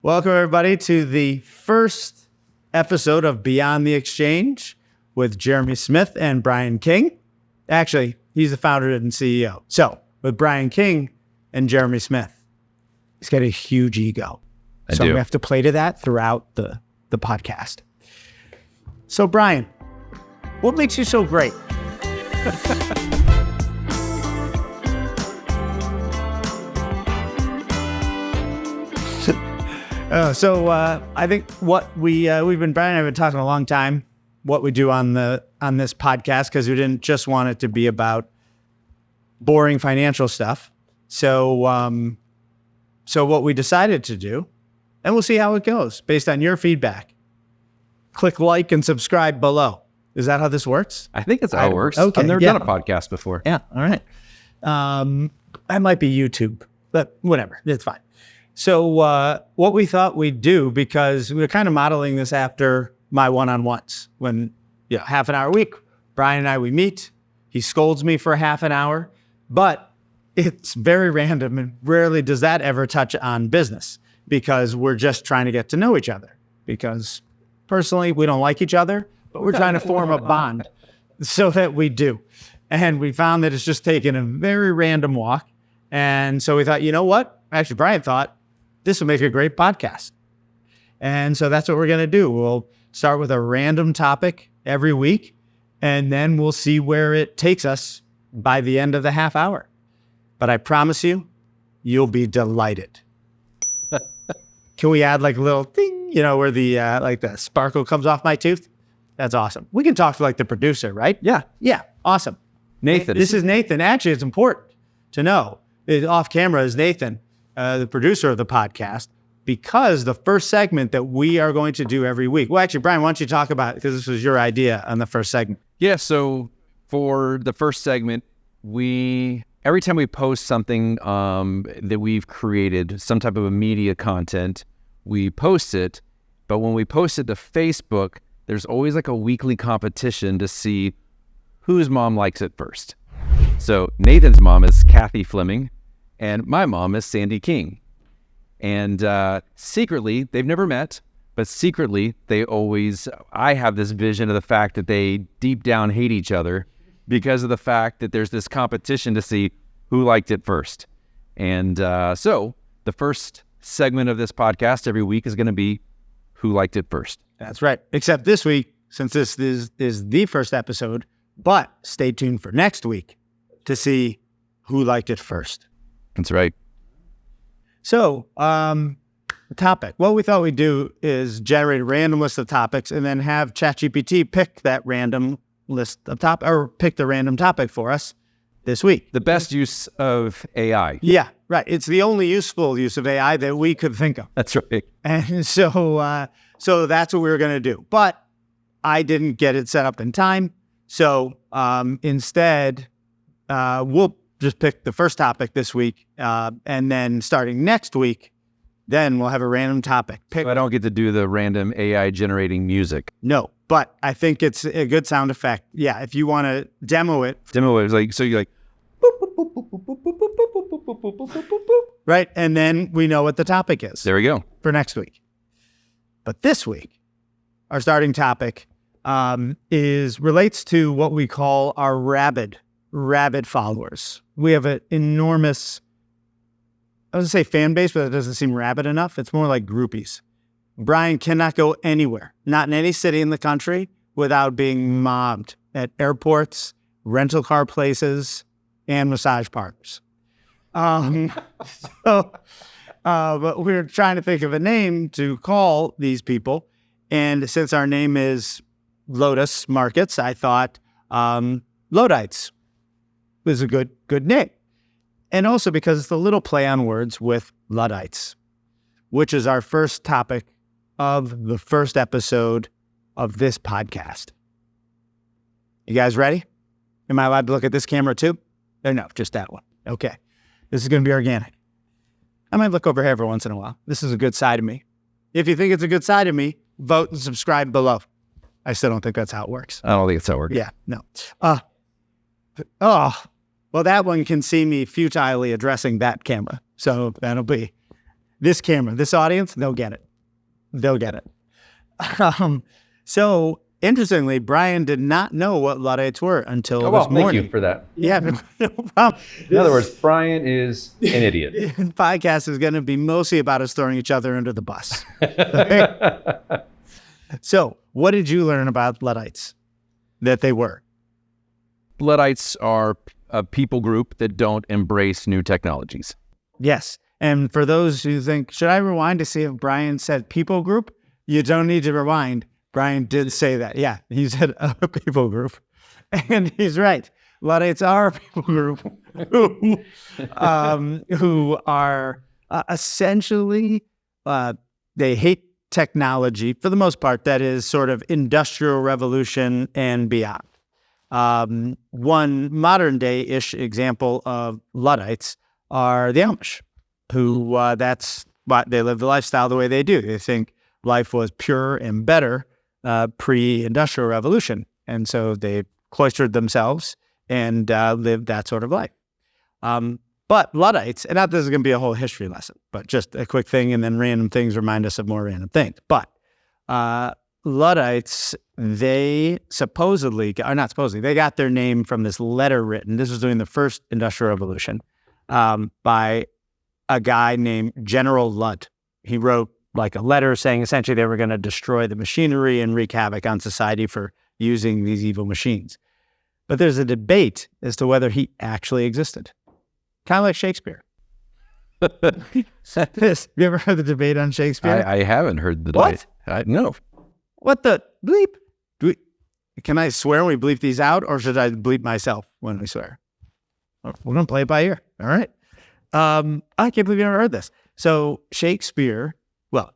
Welcome, everybody, to the first episode of Beyond the Exchange with Jeremy Smith and Brian King. Actually, he's the founder and CEO. So, with Brian King and Jeremy Smith, he's got a huge ego. So we have to play to that throughout the podcast. So, Brian, what makes you so great? I think what Brian and I have been talking a long time, what we do on this podcast, because we didn't just want it to be about boring financial stuff. So what we decided to do, and we'll see how it goes based on your feedback. Click like and subscribe below. Is that how this works? I think that's how it works. Okay, I've never done a podcast before. Yeah, all right. That might be YouTube, but whatever, it's fine. So what we thought we'd do, because we were kind of modeling this after my one-on-ones, when half an hour a week, Brian and I, we meet, he scolds me for half an hour, but it's very random and rarely does that ever touch on business because we're just trying to get to know each other, because personally we don't like each other, but we're trying to form a bond so that we do. And we found that it's just taken a very random walk. And so we thought, you know what? Actually, Brian thought, this will make a great podcast. And so that's what we're going to do. We'll start with a random topic every week, and then we'll see where it takes us by the end of the half hour. But I promise you, you'll be delighted. Can we add like a little ding, where the the sparkle comes off my tooth? That's awesome. We can talk to like the producer, right? Yeah. Yeah. Awesome. Nathan. This is Nathan. Actually, it's important to know. Off camera is Nathan, the producer of the podcast, because the first segment that we are going to do every week. Well, actually, Brian, why don't you talk about it? Because this was your idea on the first segment. Yeah. So for the first segment, every time we post something that we've created, some type of a media content, we post it. But when we post it to Facebook, there's always like a weekly competition to see whose mom likes it first. So Nathan's mom is Kathy Fleming, and my mom is Sandy King. And secretly, they've never met, but secretly, I have this vision of the fact that they deep down hate each other because of the fact that there's this competition to see who liked it first. And so the first segment of this podcast every week is going to be who liked it first. That's right. Except this week, since this is the first episode, but stay tuned for next week to see who liked it first. That's right. So, the topic. What we thought we'd do is generate a random list of topics and then have ChatGPT pick that random list of pick the random topic for us this week. The best use of AI. Yeah, right. It's the only useful use of AI that we could think of. That's right. And so that's what we were going to do. But I didn't get it set up in time. So instead, we'll just pick the first topic this week. And then starting next week, then we'll have a random topic. So I don't get to do the random AI generating music. No, but I think it's a good sound effect. Yeah, if you want to demo it. Like, so you're like, right? And then we know what the topic is. There we go. For next week. But this week, our starting topic relates to what we call our rabid followers. We have an enormous, I was going to say fan base, but it doesn't seem rabid enough. It's more like groupies. Brian cannot go anywhere, not in any city in the country, without being mobbed at airports, rental car places, and massage parlors. But we were trying to think of a name to call these people. And since our name is Lodas Markets, I thought Luddites was a good name. And also because it's a little play on words with Luddites, which is our first topic of the first episode of this podcast. You guys ready? Am I allowed to look at this camera too? Or no, just that one. Okay. This is going to be organic. I might look over here every once in a while. This is a good side of me. If you think it's a good side of me, vote and subscribe below. I still don't think that's how it works. I don't think it's how it works. Yeah, no. Well, that one can see me futilely addressing that camera. So that'll be this camera, this audience, they'll get it. They'll get it. So interestingly, Brian did not know what Luddites were until this morning. Thank you for that. Yeah, no problem. In other words, Brian is an idiot. The podcast is going to be mostly about us throwing each other under the bus. So what did you learn about Luddites that they were? Luddites are a people group that don't embrace new technologies. Yes. And for those who think, should I rewind to see if Brian said people group? You don't need to rewind. Brian did say that. Yeah, he said a people group. And he's right. Luddites are a people group who are essentially, they hate technology for the most part. That is sort of industrial revolution and beyond. One modern day-ish example of Luddites are the Amish, who that's why they live the lifestyle the way they do. They think life was pure and better pre-industrial revolution. And so they cloistered themselves and lived that sort of life. But Luddites, and not this is going to be a whole history lesson, but just a quick thing, and then random things remind us of more random things. But Luddites, they they got their name from this letter written. This was during the first Industrial Revolution by a guy named General Ludd. He wrote like a letter saying essentially they were going to destroy the machinery and wreak havoc on society for using these evil machines. But there's a debate as to whether he actually existed. Kind of like Shakespeare. Have you ever heard the debate on Shakespeare? I haven't heard the debate. No. What the bleep? Can I swear when we bleep these out, or should I bleep myself when we swear? We're going to play it by ear. All right. I can't believe you never heard this. So Shakespeare, well,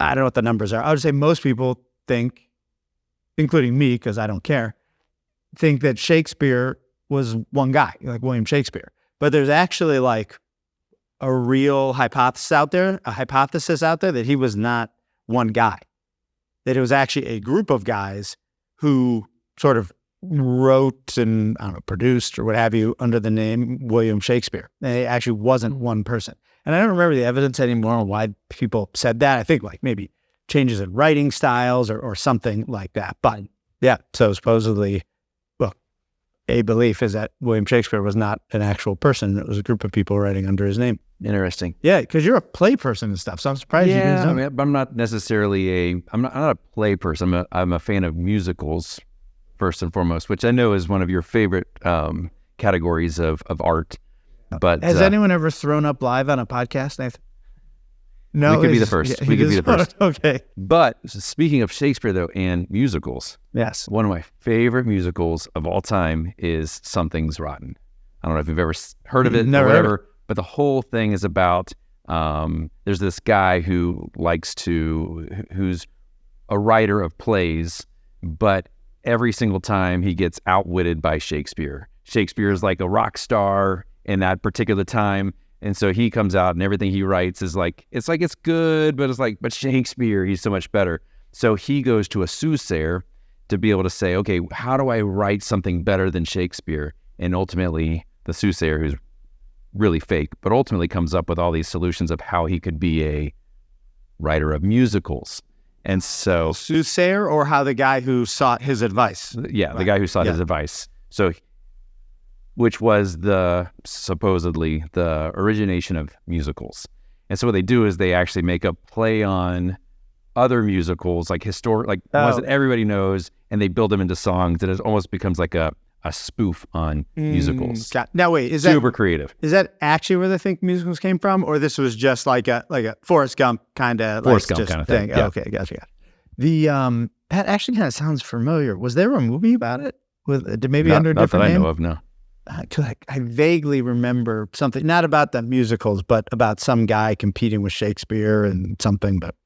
I don't know what the numbers are. I would say most people think, including me, because I don't care, think that Shakespeare was one guy, like William Shakespeare. But there's actually like a real hypothesis out there that he was not one guy, that it was actually a group of guys who sort of wrote and produced or what have you under the name William Shakespeare. And it actually wasn't one person. And I don't remember the evidence anymore on why people said that. I think like maybe changes in writing styles or something like that. But yeah, so supposedly, a belief is that William Shakespeare was not an actual person. It was a group of people writing under his name. Interesting. Yeah, because you're a play person and stuff, so I'm surprised you didn't know. Yeah, I'm not necessarily I'm not a play person. I'm a fan of musicals, first and foremost, which I know is one of your favorite categories of art. But has anyone ever thrown up live on a podcast, Nathan? No, we could be the first. We could be the first. Okay. But speaking of Shakespeare, though, and musicals, yes, one of my favorite musicals of all time is Something's Rotten. I don't know if you've ever heard of it or whatever, but the whole thing is about there's this guy who's a writer of plays, but every single time he gets outwitted by Shakespeare. Shakespeare is like a rock star in that particular time. And so he comes out and everything he writes is like, it's good, but Shakespeare, he's so much better. So he goes to a soothsayer to be able to say, okay, how do I write something better than Shakespeare? And ultimately the soothsayer, who's really fake, but ultimately comes up with all these solutions of how he could be a writer of musicals. And so soothsayer, or how the guy who sought his advice? Yeah, right. The guy who sought his advice. So which was supposedly the origination of musicals. And so what they do is they actually make a play on other musicals, like ones that everybody knows, and they build them into songs, and it almost becomes like a spoof on musicals. Now wait, is super creative? Is that actually where they think musicals came from, or this was just like a Forrest Gump kind of thing? Yeah. Okay, gotcha. The that actually kind of sounds familiar. Was there a movie about it with maybe under a different name? Not that I know of, no. I vaguely remember something, not about the musicals, but about some guy competing with Shakespeare and something, but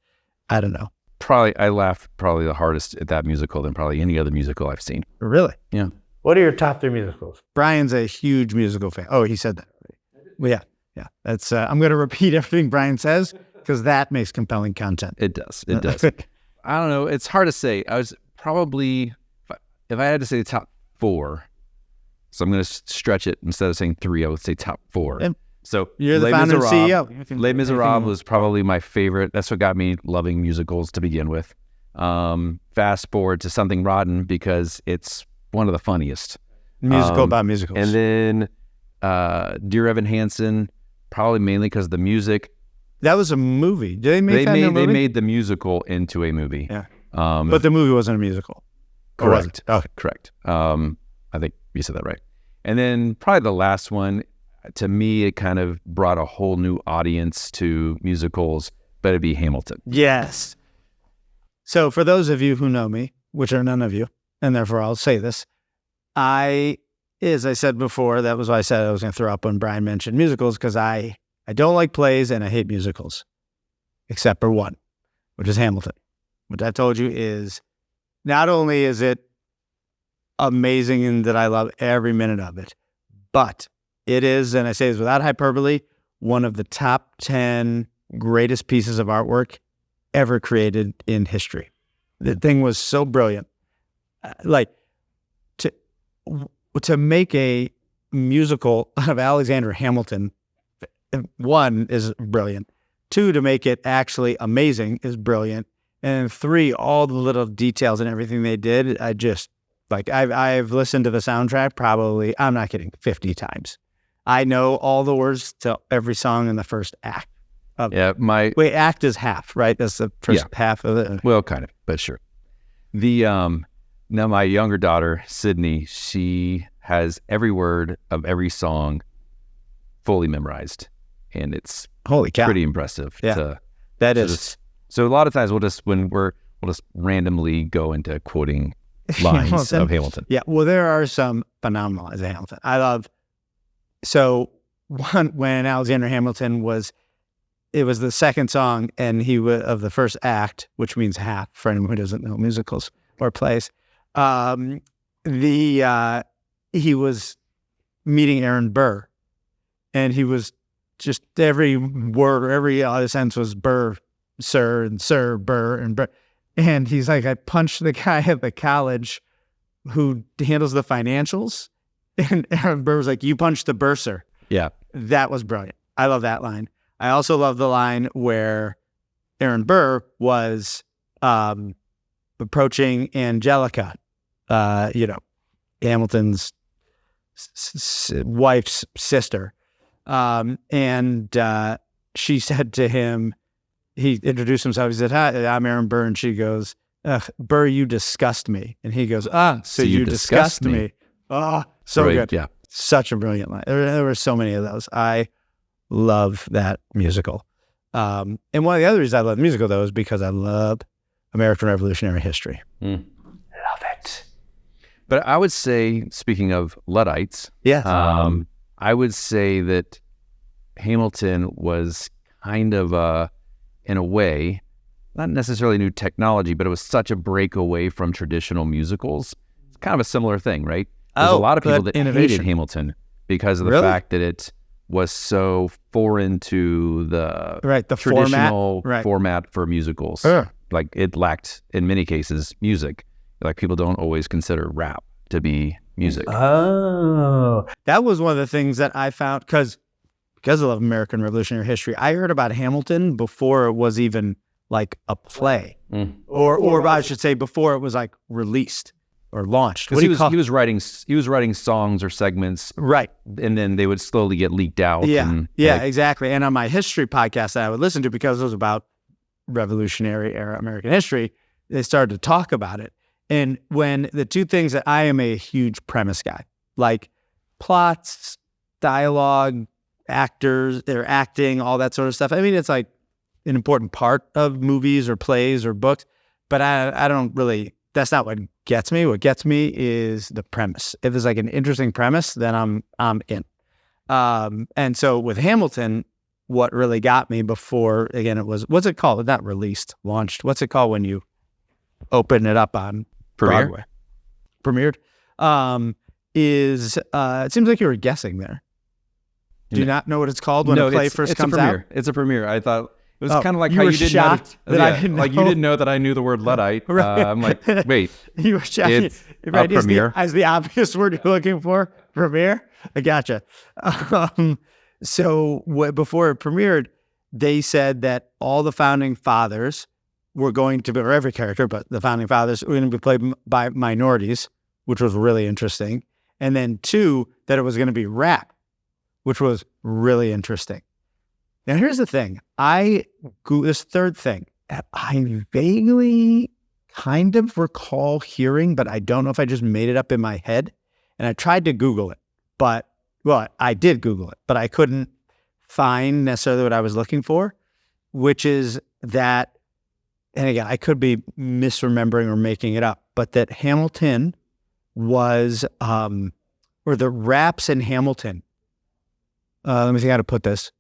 I don't know. I laughed the hardest at that musical than probably any other musical I've seen. Really? Yeah. What are your top 3 musicals? Brian's a huge musical fan. Oh, he said that already. Well, yeah. That's I'm going to repeat everything Brian says because that makes compelling content. It does. I don't know. It's hard to say. I was probably, if I had to say the top 4, so I'm going to stretch it. Instead of saying 3, I would say top 4. And So You're the founder and CEO. Les Miserables was probably my favorite. That's what got me loving musicals to begin with. Fast forward to Something Rotten because it's one of the funniest. Musical about musicals. And then Dear Evan Hansen, probably mainly because of the music. That was a movie. Did they make that into a movie? They made the musical into a movie. Yeah. But the movie wasn't a musical. Correct. Okay. Correct. I think you said that right. And then probably the last one, to me, it kind of brought a whole new audience to musicals, but it'd be Hamilton. Yes. So for those of you who know me, which are none of you, and therefore I'll say this, as I said before, that was why I said I was going to throw up when Brian mentioned musicals, because I don't like plays and I hate musicals, except for one, which is Hamilton, which I told you is not only is it amazing and that I love every minute of it, but it is, and I say this without hyperbole, one of the top 10 greatest pieces of artwork ever created in history. The thing was so brilliant. Like, to make a musical out of Alexander Hamilton, one, is brilliant. Two, to make it actually amazing is brilliant. And three, all the little details and everything they did, I just, like, I've listened to the soundtrack probably, I'm not kidding, 50 times. I know all the words to every song in the first act. Wait, act is half, right? That's the first half of it. Well, kind of, but sure. Now my younger daughter, Sydney, she has every word of every song fully memorized, and it's holy cow, pretty impressive. Yeah, So a lot of times we'll just randomly go into quoting lines of Hamilton. Yeah, well, there are some phenomenal lines of Hamilton. I love. So when Alexander Hamilton it was the second song, and he was of the first act, which means half for anyone who doesn't know musicals or plays. He was meeting Aaron Burr, and he was just every word or every other sentence was Burr, sir, and sir, Burr, and Burr. And he's like, I punched the guy at the college who handles the financials. And Aaron Burr was like, you punched the bursar. Yeah. That was brilliant. I love that line. I also love the line where Aaron Burr was approaching Angelica, Hamilton's wife's sister. And she said to him, he introduced himself. He said, hi, I'm Aaron Burr. And she goes, Burr, you disgust me. And he goes, so you disgust me. Oh, so good. Yeah. Such a brilliant line. There were so many of those. I love that musical. And one of the other reasons I love the musical, though, is because I love American Revolutionary history. Love it. But I would say, speaking of Luddites, I would say that Hamilton was kind of, in a way, not necessarily new technology, but it was such a break away from traditional musicals. It's kind of a similar thing, right? There's a lot of people that hated Hamilton because of the fact that it was so foreign to the traditional format for musicals. Like, it lacked, in many cases, music. Like, people don't always consider rap to be music. Oh, that was one of the things that I found because I love American Revolutionary history. I heard about Hamilton before it was even like a play, or I should say before it was like released or launched. Because he was writing songs or segments, right? And then they would slowly get leaked out. Exactly. And on my history podcast that I would listen to, because it was about Revolutionary era American history, they started to talk about it. And when the two things that I am a huge premise guy, like plots, dialogue, actors, their acting, all that sort of stuff. I mean, it's like an important part of movies or plays or books, but I don't really, that's not what gets me. What gets me is the premise. If it's like an interesting premise, then I'm in. And so with Hamilton, what really got me before, again, it was, what's it called? Not released, launched. What's it called when you open it up on Broadway? Premiered. It seems like you were guessing there. Do you not know what it's called when a play first comes out? It's a premiere. I thought it was kind of like how you didn't know that I didn't know. Like, you didn't know that I knew the word Luddite. I'm like, wait. You were shocked. It's a premiere. As the obvious word you're looking for, premiere. I gotcha. So before it premiered, they said that all the founding fathers were going to be, or every character, but the founding fathers were going to be played by minorities, which was really interesting. And then 2, that it was going to be rap, which was really interesting. Now, here's the thing. This third thing, I vaguely kind of recall hearing, but I don't know if I just made it up in my head. And I tried to Google it, I did Google it, but I couldn't find necessarily what I was looking for, which is that, and again, I could be misremembering or making it up, but that Hamilton was, or the raps in Hamilton, let me see how to put this,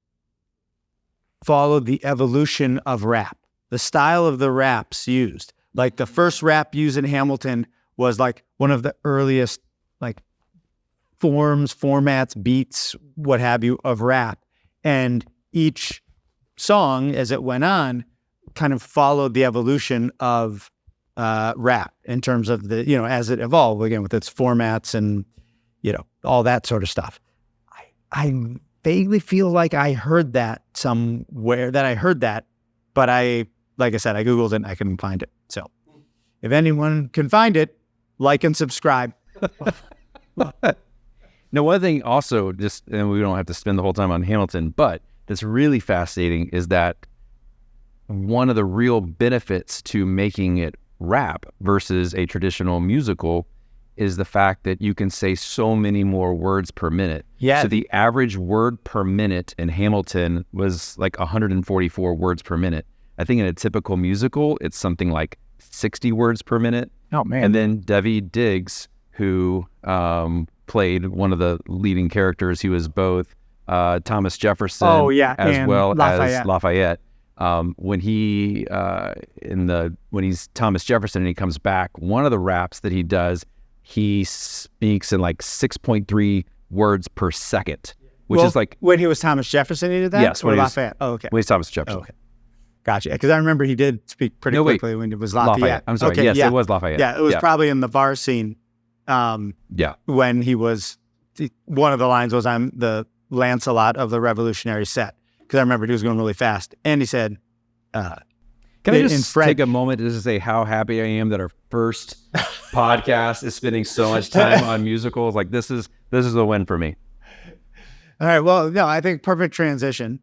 followed the evolution of rap. The style of the raps used. Like the first rap used in Hamilton was like one of the earliest like formats, beats, what have you, of rap. And each song, as it went on, kind of followed the evolution of rap in terms of the, as it evolved, again, with its formats and, all that sort of stuff. I vaguely feel like I heard that somewhere, but like I said, I Googled it and I couldn't find it. So if anyone can find it, like and subscribe. Now, one thing also, and we don't have to spend the whole time on Hamilton, but that's really fascinating is that one of the real benefits to making it rap versus a traditional musical is the fact that you can say so many more words per minute. Yeah. So the average word per minute in Hamilton was like 144 words per minute. I think in a typical musical, it's something like 60 words per minute. Oh, man. And then Devi Diggs, who played one of the leading characters, he was both Thomas Jefferson as well as Lafayette. When he's Thomas Jefferson and he comes back, one of the raps that he does, he speaks in like 6.3 words per second, which is like... When he was Thomas Jefferson, he did that? Yes. Or Lafayette? Oh, okay. When he's Thomas Jefferson. Oh, okay. Gotcha. Because I remember he did speak pretty quickly when it was Lafayette. I'm sorry. Okay, yes, it was Lafayette. Yeah, it was probably in the bar scene. When he was... One of the lines was, "I'm the Lancelot of the Revolutionary set." Because I remember he was going really fast. And he said... Can I just take a moment to just say how happy I am that our first podcast is spending so much time on musicals? Like this is a win for me. All right. Well, no, I think perfect transition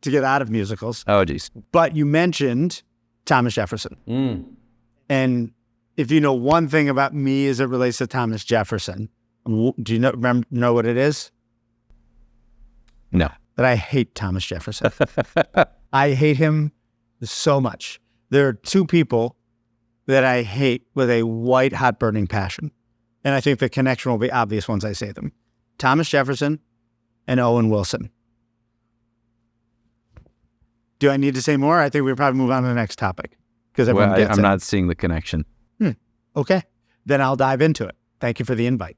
to get out of musicals. Oh, geez. But you mentioned Thomas Jefferson. And if you know one thing about me as it relates to Thomas Jefferson, do you know what it is? No. That I hate Thomas Jefferson. I hate him so much. There are 2 people that I hate with a white hot burning passion. And I think the connection will be obvious once I say them. Thomas Jefferson and Owen Wilson. Do I need to say more? I think we'll probably move on to the next topic. Because I'm not seeing the connection. Okay. Then I'll dive into it. Thank you for the invite.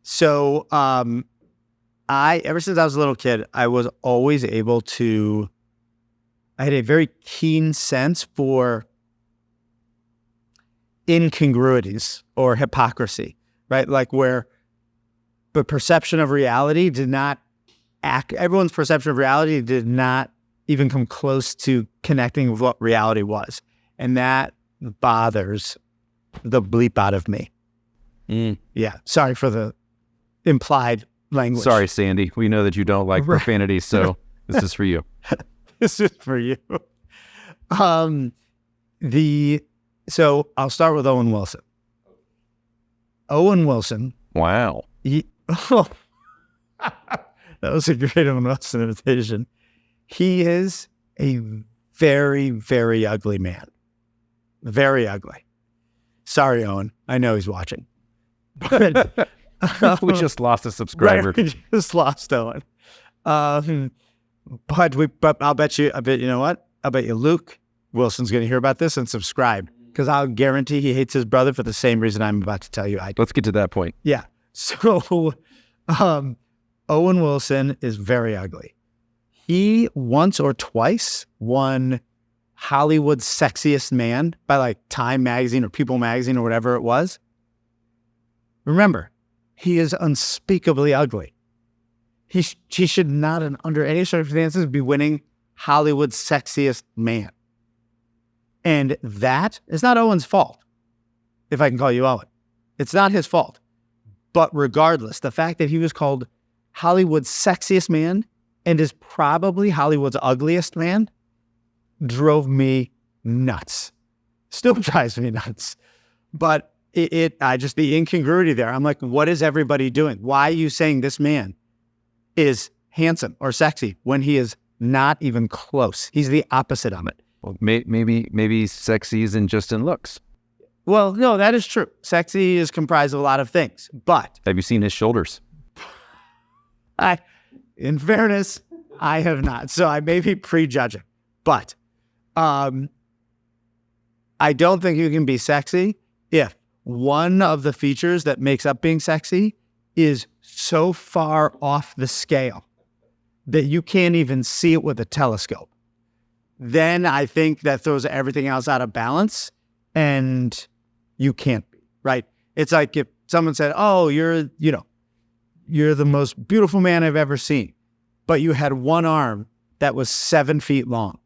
So ever since I was a little kid, I was always able to... I had a very keen sense for incongruities or hypocrisy, right? Like where the perception of reality everyone's perception of reality did not even come close to connecting with what reality was. And that bothers the bleep out of me. Yeah. Sorry for the implied language. Sorry, Sandy. We know that you don't like profanity, so this is for you. This is for you. So I'll start with Owen Wilson. Owen Wilson. Wow. That was a great Owen Wilson imitation. He is a very, very ugly man. Very ugly. Sorry, Owen. I know he's watching. But, we just lost a subscriber. Right, we just lost Owen. But I'll bet you know what? I'll bet you Luke Wilson's going to hear about this and subscribe because I'll guarantee he hates his brother for the same reason I'm about to tell you I do. Let's get to that point. Yeah. So Owen Wilson is very ugly. He once or twice won Hollywood's Sexiest Man by like Time Magazine or People Magazine or whatever it was. Remember, he is unspeakably ugly. he should not, under any circumstances, be winning Hollywood's sexiest man. And that is not Owen's fault, if I can call you Owen. It's not his fault. But regardless, the fact that he was called Hollywood's sexiest man and is probably Hollywood's ugliest man drove me nuts. Still drives me nuts. But I just, the incongruity there. I'm like, what is everybody doing? Why are you saying this man is handsome or sexy when he is not even close? He's the opposite of it. Well, maybe sexy isn't just in looks. Well, no, that is true. Sexy is comprised of a lot of things, but Have you seen his shoulders? in fairness, I have not. So I may be prejudging, but I don't think you can be sexy if one of the features that makes up being sexy is so far off the scale that you can't even see it with a telescope. Then I think that throws everything else out of balance, and you can't be, right? It's like if someone said, oh, you're the most beautiful man I've ever seen, but you had one arm that was 7 feet long.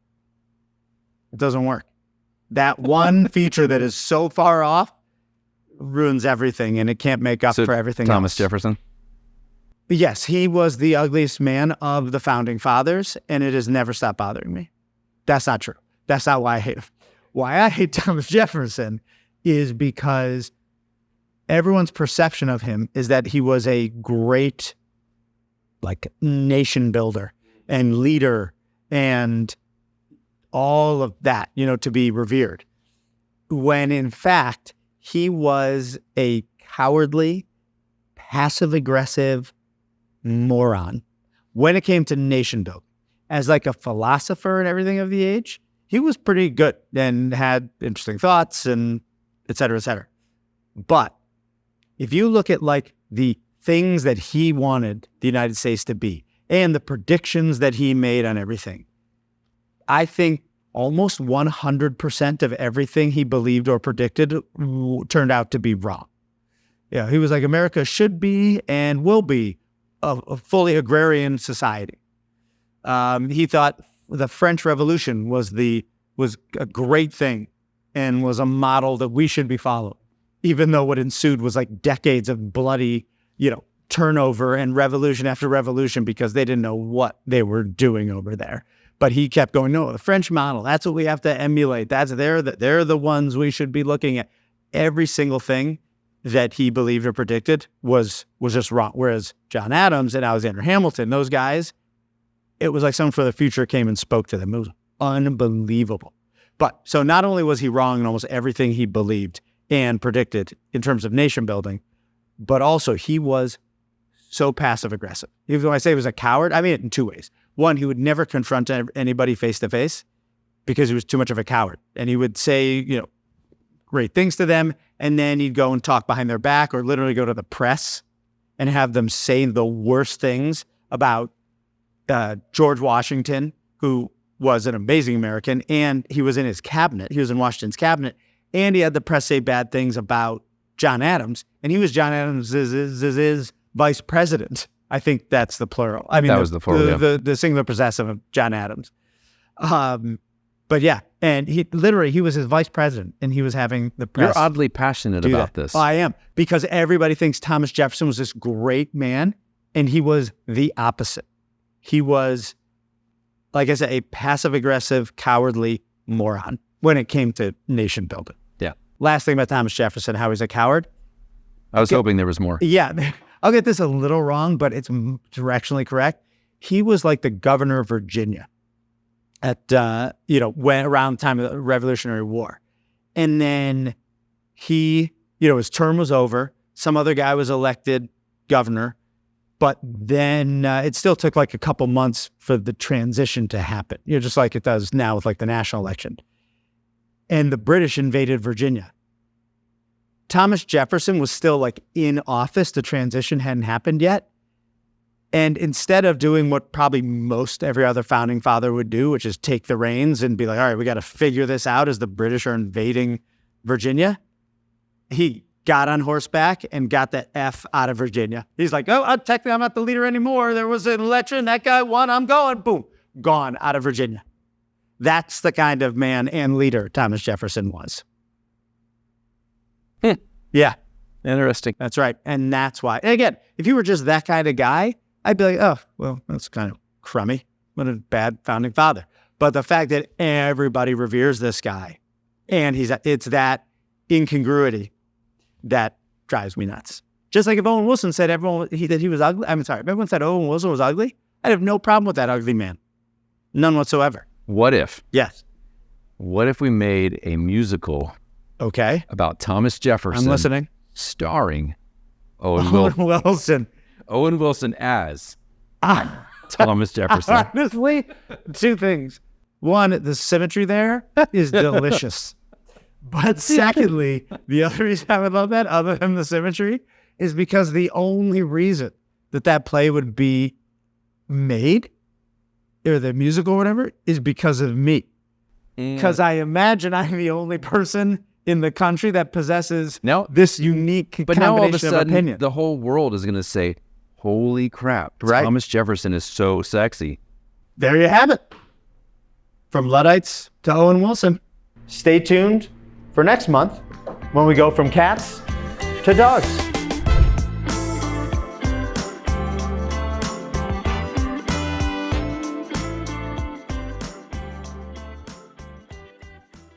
It doesn't work. That one feature that is so far off ruins everything, and it can't make up for everything Thomas else. Jefferson? Yes, he was the ugliest man of the founding fathers, and it has never stopped bothering me. That's not true. That's not why I hate him. Why I hate Thomas Jefferson is because everyone's perception of him is that he was a great, nation builder and leader and all of that, to be revered. When in fact, he was a cowardly, passive-aggressive moron when it came to nation building. As a philosopher and everything of the age, he was pretty good and had interesting thoughts and et cetera, et cetera. But if you look at the things that he wanted the United States to be and the predictions that he made on everything, I think almost 100% of everything he believed or predicted turned out to be wrong. Yeah, he was like, America should be and will be a fully agrarian society. He thought the French Revolution was a great thing and was a model that we should be following, even though what ensued was decades of bloody, turnover and revolution after revolution because they didn't know what they were doing over there. But he kept going, no, the French model, that's what we have to emulate. They're the ones we should be looking at. Every single thing that he believed or predicted was just wrong. Whereas John Adams and Alexander Hamilton, those guys, it was like someone from the future came and spoke to them. It was unbelievable. But so not only was he wrong in almost everything he believed and predicted in terms of nation building, but also he was so passive aggressive. Even though I say he was a coward, I mean it in two ways. One, he would never confront anybody face to face because he was too much of a coward. And he would say, great things to them. And then he'd go and talk behind their back or literally go to the press and have them say the worst things about George Washington, who was an amazing American, and he was in his cabinet. He was in Washington's cabinet, and he had the press say bad things about John Adams, and he was John Adams' vice president. I think that's the plural. I mean, that was the plural, the singular possessive of John Adams. But yeah, and he was his vice president, and he was having the press. You're oddly passionate about this. I am, because everybody thinks Thomas Jefferson was this great man, and he was the opposite. He was, like I said, a passive-aggressive, cowardly moron when it came to nation building. Yeah. Last thing about Thomas Jefferson, how he's a coward. I was hoping there was more. Yeah. I'll get this a little wrong, but it's directionally correct. He was like the governor of Virginia at, when around the time of the Revolutionary War. And then he, his term was over. Some other guy was elected governor. But then it still took a couple months for the transition to happen, just like it does now with the national election. And the British invaded Virginia. Thomas Jefferson was still in office. The transition hadn't happened yet. And instead of doing what probably most every other founding father would do, which is take the reins and be like, all right, we got to figure this out as the British are invading Virginia, he got on horseback and got the F out of Virginia. He's like, oh, technically I'm not the leader anymore. There was an election. That guy won. I'm going. Boom. Gone out of Virginia. That's the kind of man and leader Thomas Jefferson was. Yeah. Interesting. That's right. And that's why. And again, if you were just that kind of guy, I'd be like, oh, well, that's kind of crummy. What a bad founding father. But the fact that everybody reveres this guy and it's that incongruity that drives me nuts. Just like if Owen Wilson said that he was ugly. I'm sorry. If everyone said Owen Wilson was ugly, I'd have no problem with that ugly man. None whatsoever. What if? Yes. What if we made a musical Okay. about Thomas Jefferson? I'm listening. Starring Owen Wilson. Owen Wilson as Thomas Jefferson. Honestly, two things. One, the symmetry there is delicious. But secondly, the other reason I would love that, other than the symmetry, is because the only reason that play would be made, or the musical or whatever, is because of me. Because I imagine I'm the only person in the country that possesses this unique but now all of a combination sudden, of opinion. the whole world is going to say, holy crap, Right. Thomas Jefferson is so sexy. There you have it. From Luddites to Owen Wilson. Stay tuned for next month when we go from cats to dogs.